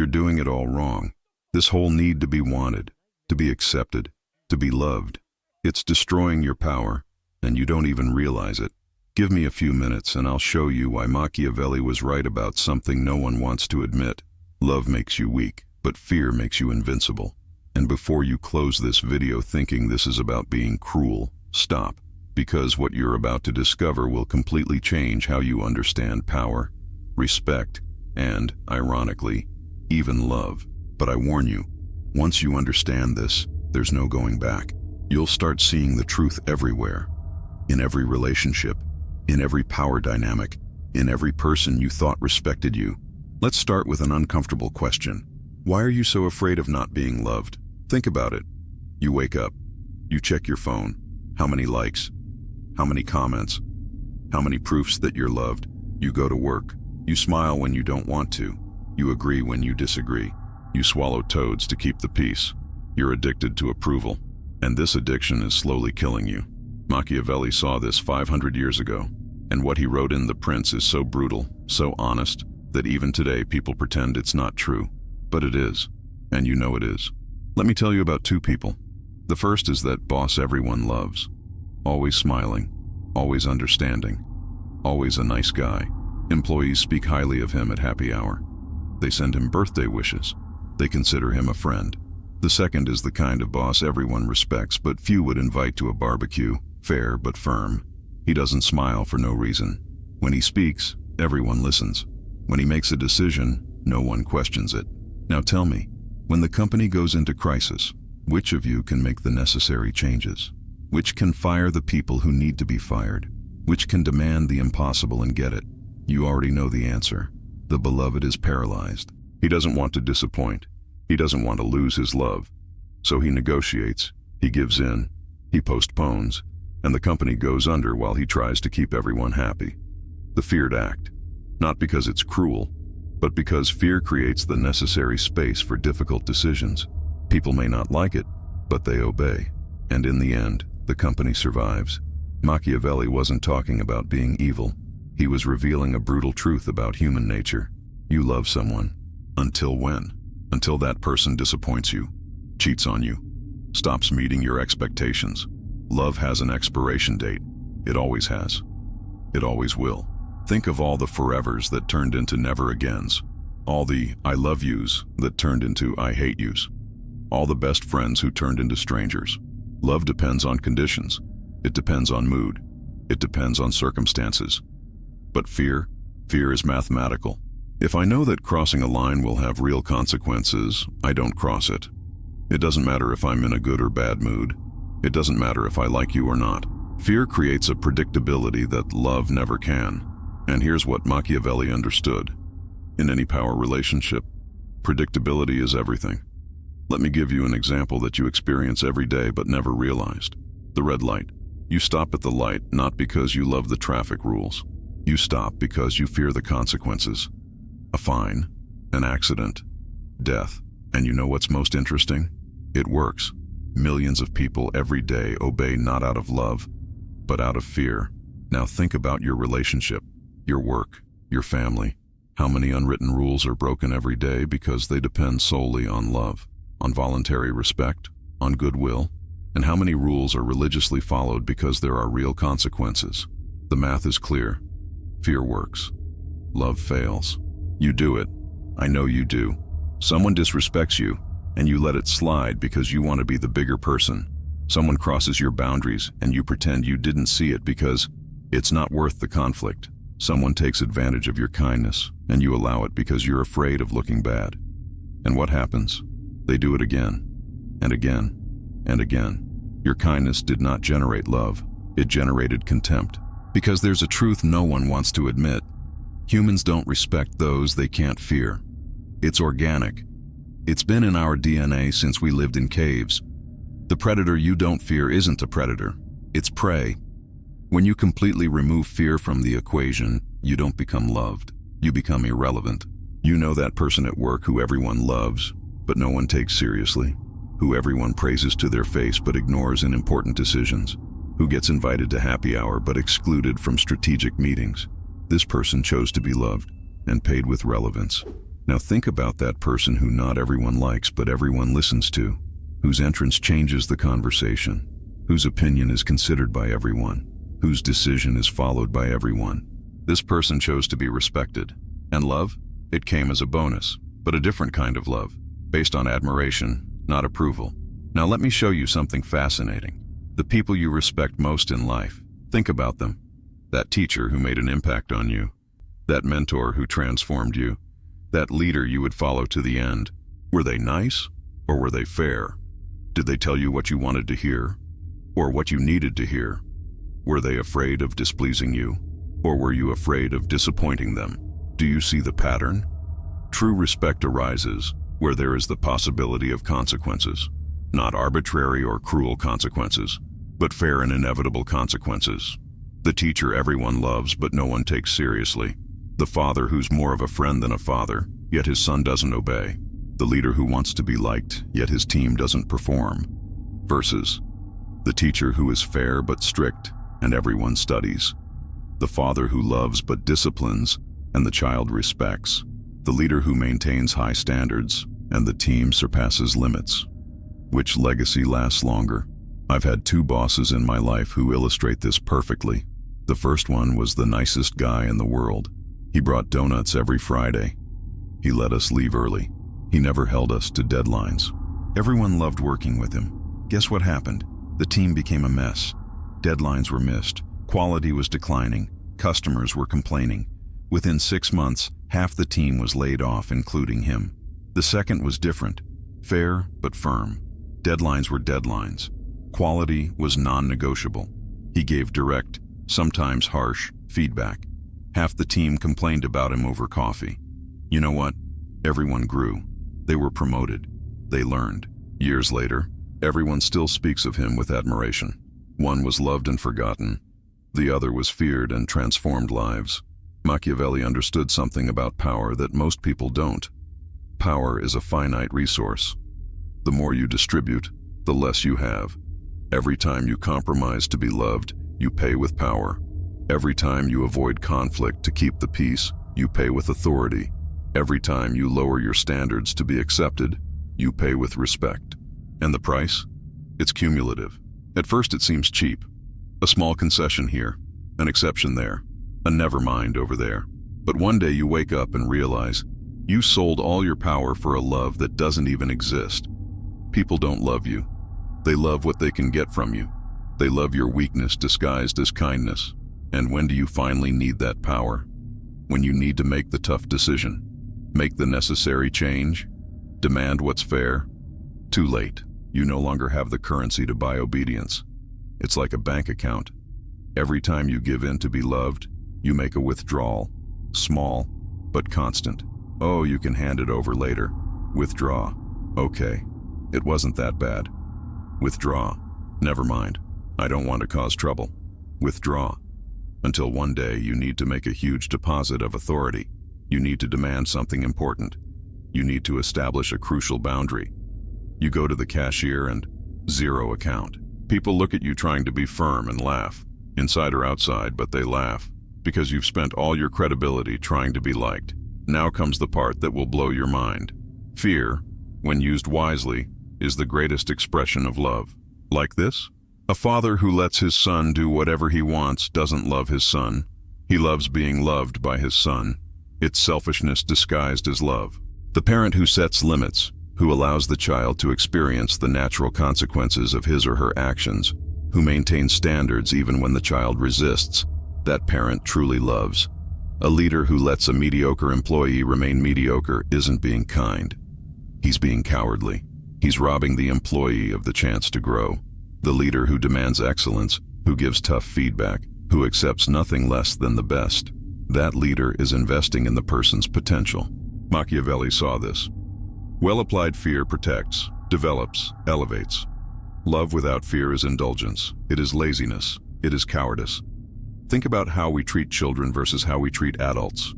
You're doing it all wrong. This whole need to be wanted, to be accepted, to be loved, it's destroying your power, and you don't even realize it. Give me a few minutes and I'll show you why Machiavelli was right about something no one wants to admit. Love makes you weak, but fear makes you invincible. And before you close this video thinking this is about being cruel, stop, because what you're about to discover will completely change how you understand power, respect, and, ironically, even love. But I warn you, once you understand this, there's no going back. You'll start seeing the truth everywhere. In every relationship, in every power dynamic, in every person you thought respected you. Let's start with an uncomfortable question. Why are you so afraid of not being loved? Think about it. You wake up. You check your phone. How many likes? How many comments? How many proofs that you're loved? You go to work. You smile when you don't want to. You agree when you disagree. You swallow toads to keep the peace. You're addicted to approval. And this addiction is slowly killing you. Machiavelli saw this 500 years ago. And what he wrote in The Prince is so brutal, so honest, that even today people pretend it's not true. But it is. And you know it is. Let me tell you about two people. The first is that boss everyone loves. Always smiling. Always understanding. Always a nice guy. Employees speak highly of him at happy hour. They send him birthday wishes. They consider him a friend. The second is the kind of boss everyone respects, but few would invite to a barbecue, fair but firm. He doesn't smile for no reason. When he speaks, everyone listens. When he makes a decision, no one questions it. Now tell me, when the company goes into crisis, which of you can make the necessary changes? Which can fire the people who need to be fired? Which can demand the impossible and get it? You already know the answer. The beloved is paralyzed. He doesn't want to disappoint. He doesn't want to lose his love. So he negotiates, he gives in, he postpones, and the company goes under while he tries to keep everyone happy. The feared act. Not because it's cruel, but because fear creates the necessary space for difficult decisions. People may not like it, but they obey. And in the end, the company survives. Machiavelli wasn't talking about being evil. He was revealing a brutal truth about human nature. You love someone. Until when? Until that person disappoints you, cheats on you, stops meeting your expectations. Love has an expiration date. It always has. It always will. Think of all the forevers that turned into never agains. All the I love yous that turned into I hate yous. All the best friends who turned into strangers. Love depends on conditions. It depends on mood. It depends on circumstances. But fear is mathematical. If I know that crossing a line will have real consequences, I don't cross it. It doesn't matter if I'm in a good or bad mood. It doesn't matter if I like you or not. Fear creates a predictability that love never can. And here's what Machiavelli understood. In any power relationship, predictability is everything. Let me give you an example that you experience every day but never realized. The red light. You stop at the light not because you love the traffic rules. You stop because you fear the consequences. A fine, an accident, death. And you know what's most interesting? It works. Millions of people every day obey not out of love, but out of fear. Now think about your relationship, your work, your family. How many unwritten rules are broken every day because they depend solely on love, on voluntary respect, on goodwill? And how many rules are religiously followed because there are real consequences? The math is clear. Fear works. Love fails. You do it. I know you do. Someone disrespects you, and you let it slide because you want to be the bigger person. Someone crosses your boundaries, and you pretend you didn't see it because it's not worth the conflict. Someone takes advantage of your kindness, and you allow it because you're afraid of looking bad. And what happens? They do it again, and again, and again. Your kindness did not generate love. It generated contempt. Because there's a truth no one wants to admit. Humans don't respect those they can't fear. It's organic. It's been in our DNA since we lived in caves. The predator you don't fear isn't a predator. It's prey. When you completely remove fear from the equation, you don't become loved. You become irrelevant. You know that person at work who everyone loves, but no one takes seriously. Who everyone praises to their face but ignores in important decisions. Who gets invited to happy hour but excluded from strategic meetings. This person chose to be loved and paid with relevance. Now think about that person who not everyone likes but everyone listens to, whose entrance changes the conversation, whose opinion is considered by everyone, whose decision is followed by everyone. This person chose to be respected. And love? It came as a bonus, but a different kind of love, based on admiration, not approval. Now let me show you something fascinating. The people you respect most in life. Think about them. That teacher who made an impact on you. That mentor who transformed you. That leader you would follow to the end. Were they nice or were they fair? Did they tell you what you wanted to hear or what you needed to hear? Were they afraid of displeasing you or were you afraid of disappointing them? Do you see the pattern? True respect arises where there is the possibility of consequences. Not arbitrary or cruel consequences, but fair and inevitable consequences. The teacher everyone loves but no one takes seriously. The father who's more of a friend than a father, yet his son doesn't obey. The leader who wants to be liked, yet his team doesn't perform. Versus the teacher who is fair but strict and everyone studies. The father who loves but disciplines and the child respects. The leader who maintains high standards and the team surpasses limits. Which legacy lasts longer? I've had two bosses in my life who illustrate this perfectly. The first one was the nicest guy in the world. He brought donuts every Friday. He let us leave early. He never held us to deadlines. Everyone loved working with him. Guess what happened? The team became a mess. Deadlines were missed. Quality was declining. Customers were complaining. Within 6 months, half the team was laid off, including him. The second was different. Fair but firm. Deadlines were deadlines. Quality was non-negotiable. He gave direct, sometimes harsh, feedback. Half the team complained about him over coffee. You know what? Everyone grew. They were promoted. They learned. Years later, everyone still speaks of him with admiration. One was loved and forgotten. The other was feared and transformed lives. Machiavelli understood something about power that most people don't. Power is a finite resource. The more you distribute, the less you have. Every time you compromise to be loved, you pay with power. Every time you avoid conflict to keep the peace, you pay with authority. Every time you lower your standards to be accepted, you pay with respect. And the price? It's cumulative. At first it seems cheap. A small concession here, an exception there, a never mind over there. But one day you wake up and realize you sold all your power for a love that doesn't even exist. People don't love you. They love what they can get from you. They love your weakness disguised as kindness. And when do you finally need that power? When you need to make the tough decision, make the necessary change, demand what's fair. Too late. You no longer have the currency to buy obedience. It's like a bank account. Every time you give in to be loved, you make a withdrawal. Small, but constant. Oh, you can hand it over later. Withdraw. Okay. It wasn't that bad. Withdraw. Never mind. I don't want to cause trouble. Withdraw. Until one day you need to make a huge deposit of authority. You need to demand something important. You need to establish a crucial boundary. You go to the cashier and zero account. People look at you trying to be firm and laugh, inside or outside, but they laugh because you've spent all your credibility trying to be liked. Now comes the part that will blow your mind. Fear, when used wisely, is the greatest expression of love. Like this? A father who lets his son do whatever he wants doesn't love his son. He loves being loved by his son. It's selfishness disguised as love. The parent who sets limits, who allows the child to experience the natural consequences of his or her actions, who maintains standards even when the child resists, that parent truly loves. A leader who lets a mediocre employee remain mediocre isn't being kind. He's being cowardly. He's robbing the employee of the chance to grow. The leader who demands excellence, who gives tough feedback, who accepts nothing less than the best, that leader is investing in the person's potential. Machiavelli saw this. Well-applied fear protects, develops, elevates. Love without fear is indulgence. It is laziness. It is cowardice. Think about how we treat children versus how we treat adults.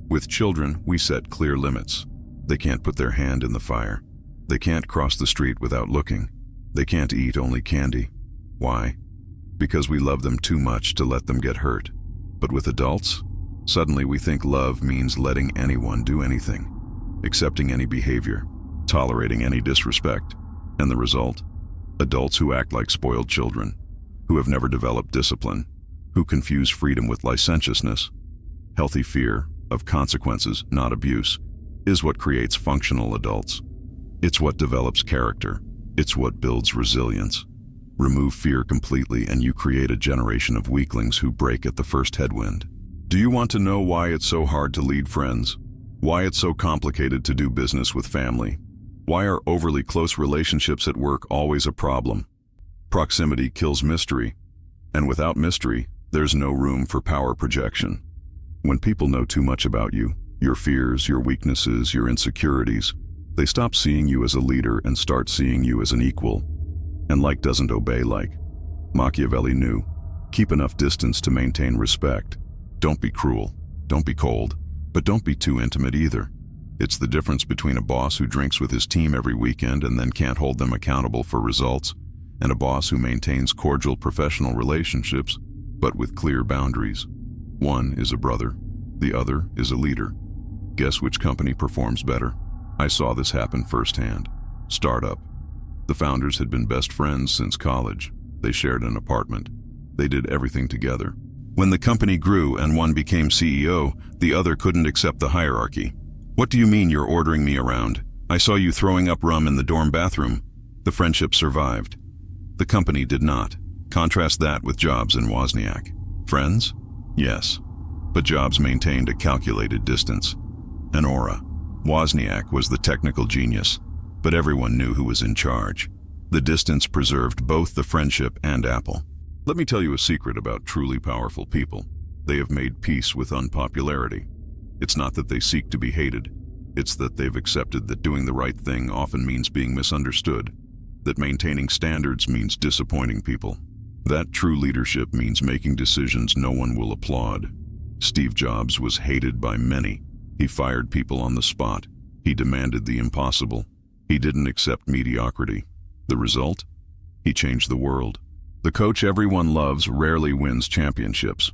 With children, we set clear limits. They can't put their hand in the fire. They can't cross the street without looking. They can't eat only candy. Why? Because we love them too much to let them get hurt. But with adults, suddenly we think love means letting anyone do anything. accepting any behavior, tolerating any disrespect. And the result? Adults who act like spoiled children, who have never developed discipline, who confuse freedom with licentiousness. Healthy fear of consequences, not abuse, is what creates functional adults. It's what develops character. It's what builds resilience. Remove fear completely and you create a generation of weaklings who break at the first headwind. Do you want to know why it's so hard to lead friends? Why it's so complicated to do business with family? Why are overly close relationships at work always a problem? Proximity kills mystery, and without mystery, there's no room for power projection. When people know too much about you, your fears, your weaknesses, your insecurities, they stop seeing you as a leader and start seeing you as an equal. And like doesn't obey like. Machiavelli knew, keep enough distance to maintain respect. Don't be cruel, don't be cold, but don't be too intimate either. It's the difference between a boss who drinks with his team every weekend and then can't hold them accountable for results, and a boss who maintains cordial professional relationships, but with clear boundaries. One is a brother, the other is a leader. Guess which company performs better? I saw this happen firsthand. Startup. The founders had been best friends since college. They shared an apartment. They did everything together. When the company grew and one became CEO, the other couldn't accept the hierarchy. What do you mean you're ordering me around? I saw you throwing up rum in the dorm bathroom. The friendship survived. The company did not. Contrast that with Jobs and Wozniak. Friends? Yes. But Jobs maintained a calculated distance. An aura. Wozniak was the technical genius, but everyone knew who was in charge. The distance preserved both the friendship and Apple. Let me tell you a secret about truly powerful people. They have made peace with unpopularity. It's not that they seek to be hated. It's that they've accepted that doing the right thing often means being misunderstood, that maintaining standards means disappointing people. That true leadership means making decisions no one will applaud. Steve Jobs was hated by many. He fired people on the spot. He demanded the impossible. He didn't accept mediocrity. The result? He changed the world. The coach everyone loves rarely wins championships.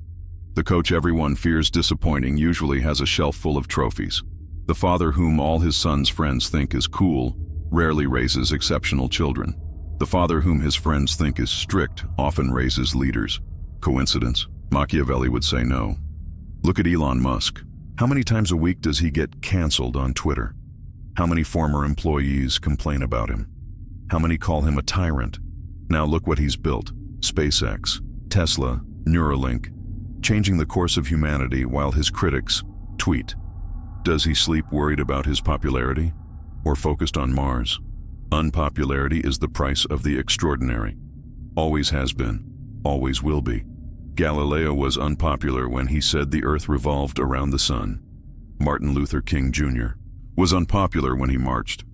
The coach everyone fears disappointing usually has a shelf full of trophies. The father whom all his son's friends think is cool rarely raises exceptional children. The father whom his friends think is strict often raises leaders. Coincidence? Machiavelli would say no. Look at Elon Musk. How many times a week does he get canceled on Twitter? How many former employees complain about him? How many call him a tyrant? Now look what he's built. SpaceX, Tesla, Neuralink, changing the course of humanity while his critics tweet. Does he sleep worried about his popularity or focused on Mars? Unpopularity is the price of the extraordinary. Always has been, always will be. Galileo was unpopular when he said the Earth revolved around the sun. Martin Luther King Jr. was unpopular when he marched.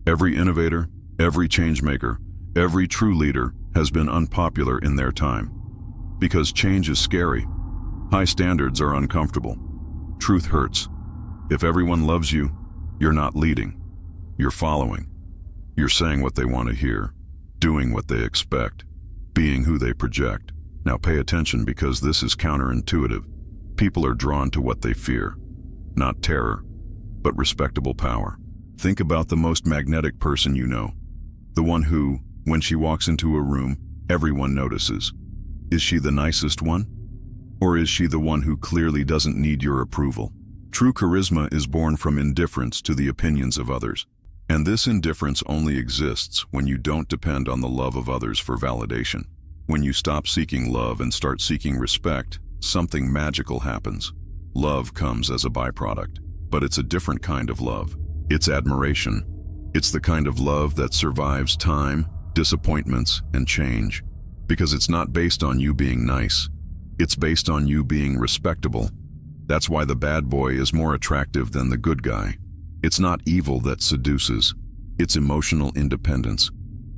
Every innovator, every changemaker, every true leader has been unpopular in their time. Because change is scary. High standards are uncomfortable. Truth hurts. If everyone loves you, you're not leading. You're following. You're saying what they want to hear, doing what they expect, being who they project. Now pay attention because this is counterintuitive. People are drawn to what they fear. Not terror, but respectable power. Think about the most magnetic person you know. The one who, when she walks into a room, everyone notices. Is she the nicest one? Or is she the one who clearly doesn't need your approval? True charisma is born from indifference to the opinions of others. And this indifference only exists when you don't depend on the love of others for validation. When you stop seeking love and start seeking respect, something magical happens. Love comes as a byproduct, but it's a different kind of love. It's admiration. It's the kind of love that survives time, disappointments, and change. Because it's not based on you being nice. It's based on you being respectable. That's why the bad boy is more attractive than the good guy. It's not evil that seduces. It's emotional independence.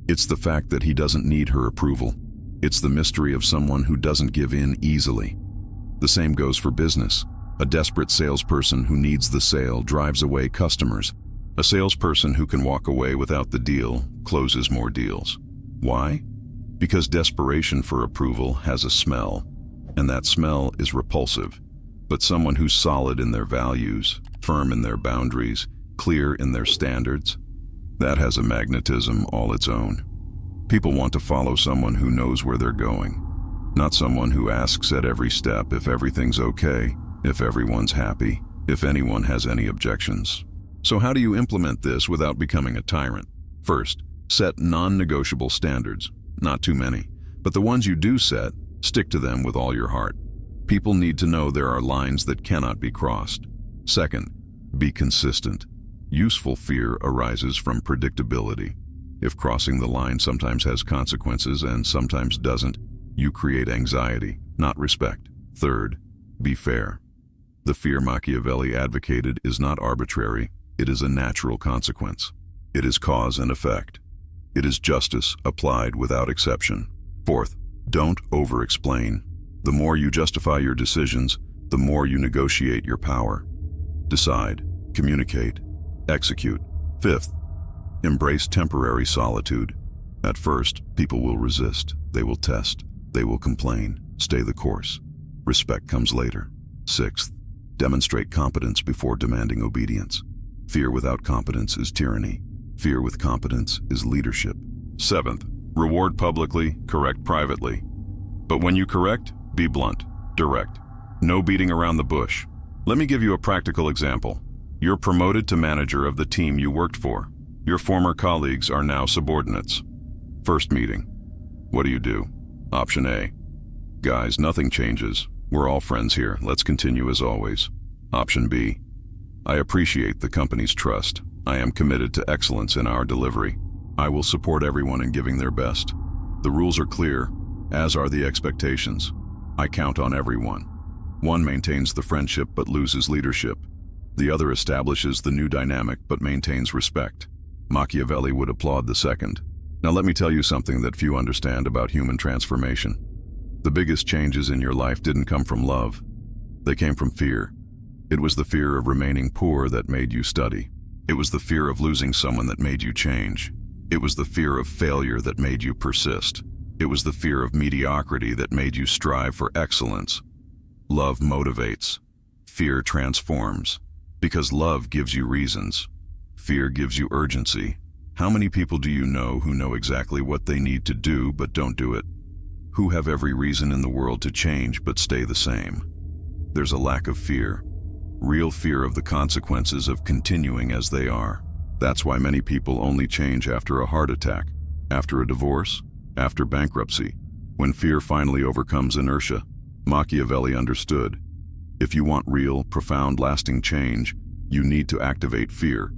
It's the fact that he doesn't need her approval. It's the mystery of someone who doesn't give in easily. The same goes for business. A desperate salesperson who needs the sale drives away customers. A salesperson who can walk away without the deal closes more deals. Why? Because desperation for approval has a smell, and that smell is repulsive. But someone who's solid in their values, firm in their boundaries, clear in their standards. That has a magnetism all its own. People want to follow someone who knows where they're going, not someone who asks at every step if everything's okay, if everyone's happy, if anyone has any objections. So how do you implement this without becoming a tyrant? First, set non-negotiable standards. Not too many, but the ones you do set, stick to them with all your heart. People need to know there are lines that cannot be crossed. Second, be consistent. Useful fear arises from predictability. If crossing the line sometimes has consequences and sometimes doesn't, you create anxiety, not respect. Third, be fair. The fear Machiavelli advocated is not arbitrary, it is a natural consequence. It is cause and effect. It is justice applied without exception. Fourth, don't over-explain. The more you justify your decisions, the more you negotiate your power. Decide, communicate, execute. Fifth, embrace temporary solitude. At first, people will resist, they will test, they will complain. Stay the course. Respect comes later. Sixth, demonstrate competence before demanding obedience. Fear without competence is tyranny. Fear with competence is leadership. Seventh, reward publicly, correct privately. But when you correct, be blunt, direct. No beating around the bush. Let me give you a practical example. You're promoted to manager of the team you worked for. Your former colleagues are now subordinates. First meeting. What do you do? Option A. Guys, nothing changes. We're all friends here. Let's continue as always. Option B. I appreciate the company's trust. I am committed to excellence in our delivery. I will support everyone in giving their best. The rules are clear, as are the expectations. I count on everyone. One maintains the friendship but loses leadership. The other establishes the new dynamic but maintains respect. Machiavelli would applaud the second. Now let me tell you something that few understand about human transformation. The biggest changes in your life didn't come from love. They came from fear. It was the fear of remaining poor that made you study. It was the fear of losing someone that made you change. It was the fear of failure that made you persist. It was the fear of mediocrity that made you strive for excellence. Love motivates. Fear transforms. Because love gives you reasons. Fear gives you urgency. How many people do you know who know exactly what they need to do but don't do it? Who have every reason in the world to change but stay the same? There's a lack of fear. Real fear of the consequences of continuing as they are. That's why many people only change after a heart attack, after a divorce, after bankruptcy. When fear finally overcomes inertia, Machiavelli understood. If you want real, profound, lasting change, you need to activate fear.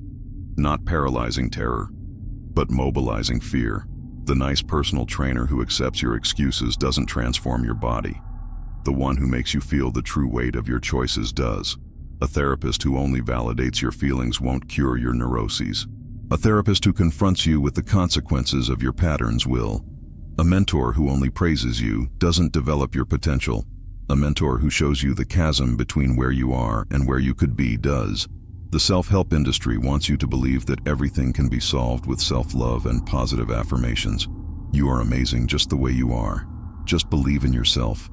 Not paralyzing terror, but mobilizing fear. The nice personal trainer who accepts your excuses doesn't transform your body. The one who makes you feel the true weight of your choices does. A therapist who only validates your feelings won't cure your neuroses. A therapist who confronts you with the consequences of your patterns will. A mentor who only praises you doesn't develop your potential. A mentor who shows you the chasm between where you are and where you could be does. The self-help industry wants you to believe that everything can be solved with self-love and positive affirmations. You are amazing just the way you are. Just believe in yourself.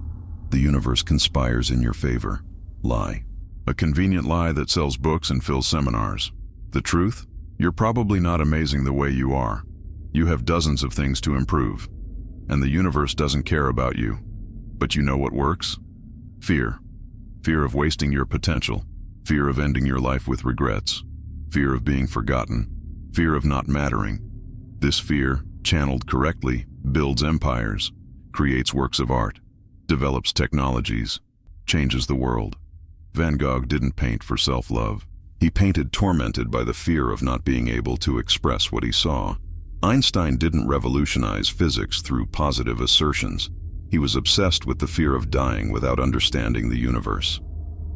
The universe conspires in your favor. Lie. A convenient lie that sells books and fills seminars. The truth? You're probably not amazing the way you are. You have dozens of things to improve. And the universe doesn't care about you. But you know what works? Fear. Fear of wasting your potential. Fear of ending your life with regrets. Fear of being forgotten. Fear of not mattering. This fear, channeled correctly, builds empires, creates works of art, develops technologies, changes the world. Van Gogh didn't paint for self-love. He painted tormented by the fear of not being able to express what he saw. Einstein didn't revolutionize physics through positive assertions. He was obsessed with the fear of dying without understanding the universe.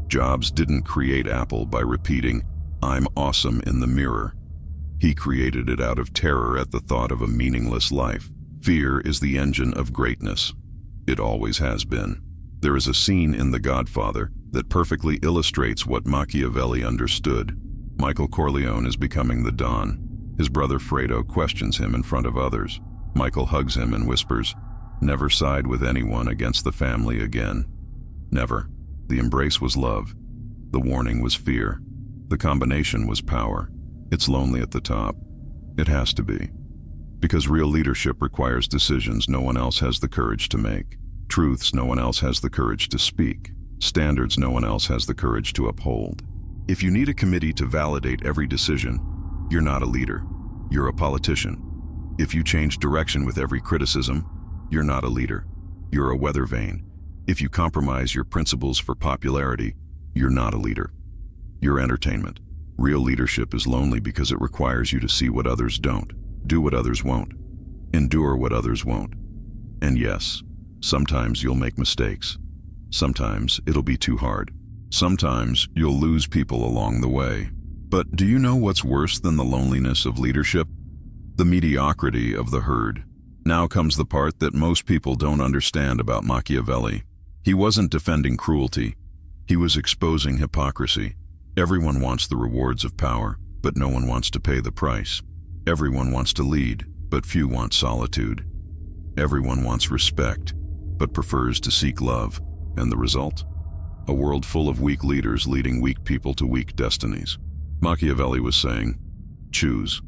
Jobs didn't create Apple by repeating, "I'm awesome" in the mirror. He created it out of terror at the thought of a meaningless life. Fear is the engine of greatness. It always has been. There is a scene in The Godfather that perfectly illustrates what Machiavelli understood. Michael Corleone is becoming the Don. His brother Fredo questions him in front of others. Michael hugs him and whispers, "Never side with anyone against the family again." Never. The embrace was love. The warning was fear. The combination was power. It's lonely at the top. It has to be. Because real leadership requires decisions no one else has the courage to make, truths no one else has the courage to speak, standards no one else has the courage to uphold. If you need a committee to validate every decision, you're not a leader, you're a politician. If you change direction with every criticism, you're not a leader, you're a weather vane. If you compromise your principles for popularity, you're not a leader, you're entertainment. Real leadership is lonely because it requires you to see what others don't, do what others won't, endure what others won't. And yes, sometimes you'll make mistakes. Sometimes it'll be too hard. Sometimes you'll lose people along the way. But do you know what's worse than the loneliness of leadership? The mediocrity of the herd. Now comes the part that most people don't understand about Machiavelli. He wasn't defending cruelty. He was exposing hypocrisy. Everyone wants the rewards of power, but no one wants to pay the price. Everyone wants to lead, but few want solitude. Everyone wants respect, but prefers to seek love. And the result? A world full of weak leaders leading weak people to weak destinies. Machiavelli was saying, choose.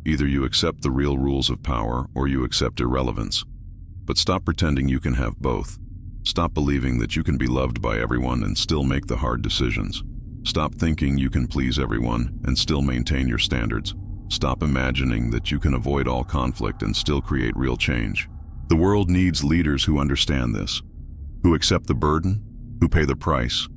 Either you accept the real rules of power or you accept irrelevance. But stop pretending you can have both. Stop believing that you can be loved by everyone and still make the hard decisions. Stop thinking you can please everyone and still maintain your standards. Stop imagining that you can avoid all conflict and still create real change. The world needs leaders who understand this, who accept the burden, who pay the price,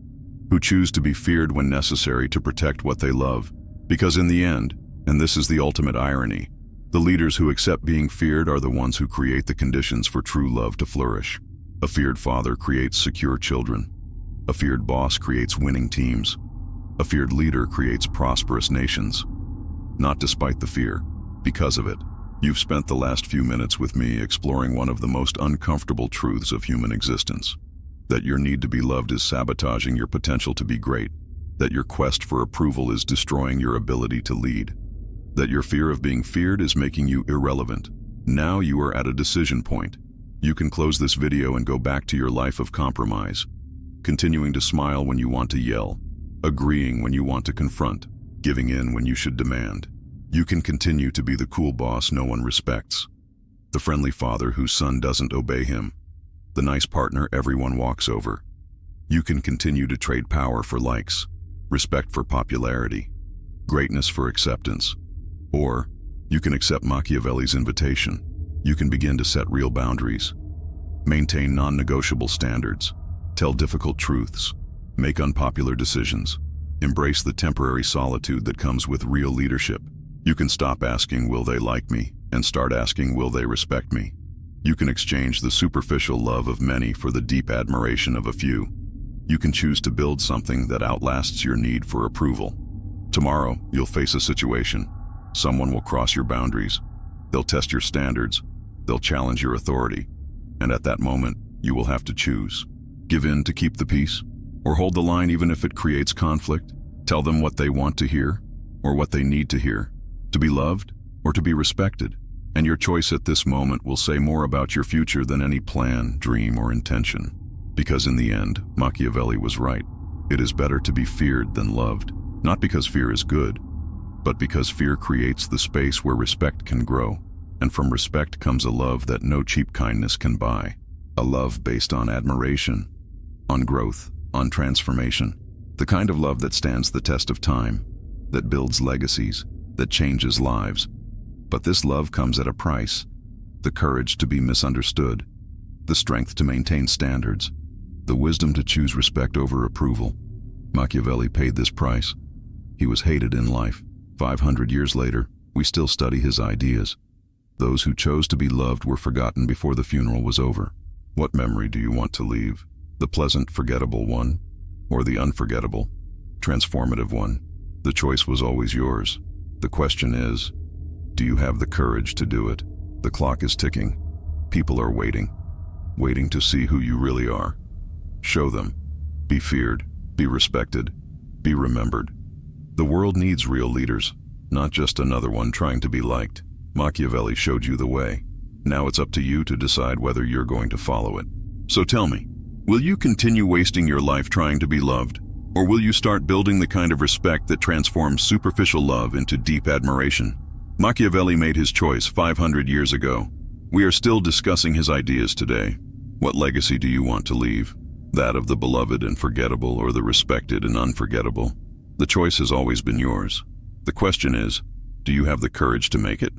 who choose to be feared when necessary to protect what they love. Because in the end, and this is the ultimate irony, the leaders who accept being feared are the ones who create the conditions for true love to flourish. A feared father creates secure children. A feared boss creates winning teams. A feared leader creates prosperous nations. Not despite the fear, because of it. You've spent the last few minutes with me exploring one of the most uncomfortable truths of human existence. That your need to be loved is sabotaging your potential to be great. That your quest for approval is destroying your ability to lead. That your fear of being feared is making you irrelevant. Now you are at a decision point. You can close this video and go back to your life of compromise, continuing to smile when you want to yell, agreeing when you want to confront, giving in when you should demand. You can continue to be the cool boss no one respects, the friendly father whose son doesn't obey him, the nice partner everyone walks over. You can continue to trade power for likes, respect for popularity, greatness for acceptance. Or you can accept Machiavelli's invitation. You can begin to set real boundaries, maintain non-negotiable standards, tell difficult truths, make unpopular decisions, embrace the temporary solitude that comes with real leadership. You can stop asking, will they like me, and start asking, will they respect me? You can exchange the superficial love of many for the deep admiration of a few. You can choose to build something that outlasts your need for approval. Tomorrow, you'll face a situation. Someone will cross your boundaries. They'll test your standards. They'll challenge your authority. And at that moment, you will have to choose. Give in to keep the peace, or hold the line even if it creates conflict. Tell them what they want to hear, or what they need to hear. To be loved, or to be respected. And your choice at this moment will say more about your future than any plan, dream, or intention. Because in the end, Machiavelli was right. It is better to be feared than loved. Not because fear is good, but because fear creates the space where respect can grow. And from respect comes a love that no cheap kindness can buy. A love based on admiration, on growth, on transformation. The kind of love that stands the test of time, that builds legacies, that changes lives. But this love comes at a price. The courage to be misunderstood, the strength to maintain standards, the wisdom to choose respect over approval. Machiavelli paid this price. He was hated in life. 500 years later, we still study his ideas. Those who chose to be loved were forgotten before the funeral was over. What memory do you want to leave? The pleasant, forgettable one, or the unforgettable, transformative one? The choice was always yours. The question is, do you have the courage to do it? The clock is ticking. People are waiting to see who you really are. Show them. Be feared, be respected, be remembered. The world needs real leaders, not just another one trying to be liked. Machiavelli showed you the way. Now it's up to you to decide whether you're going to follow it. So tell me, will you continue wasting your life trying to be loved, Or will you start building the kind of respect that transforms superficial love into deep admiration? Machiavelli made his choice 500 years ago. We are still discussing his ideas today. What legacy do you want to leave? That of the beloved and forgettable, or the respected and unforgettable? The choice has always been yours. The question is, do you have the courage to make it?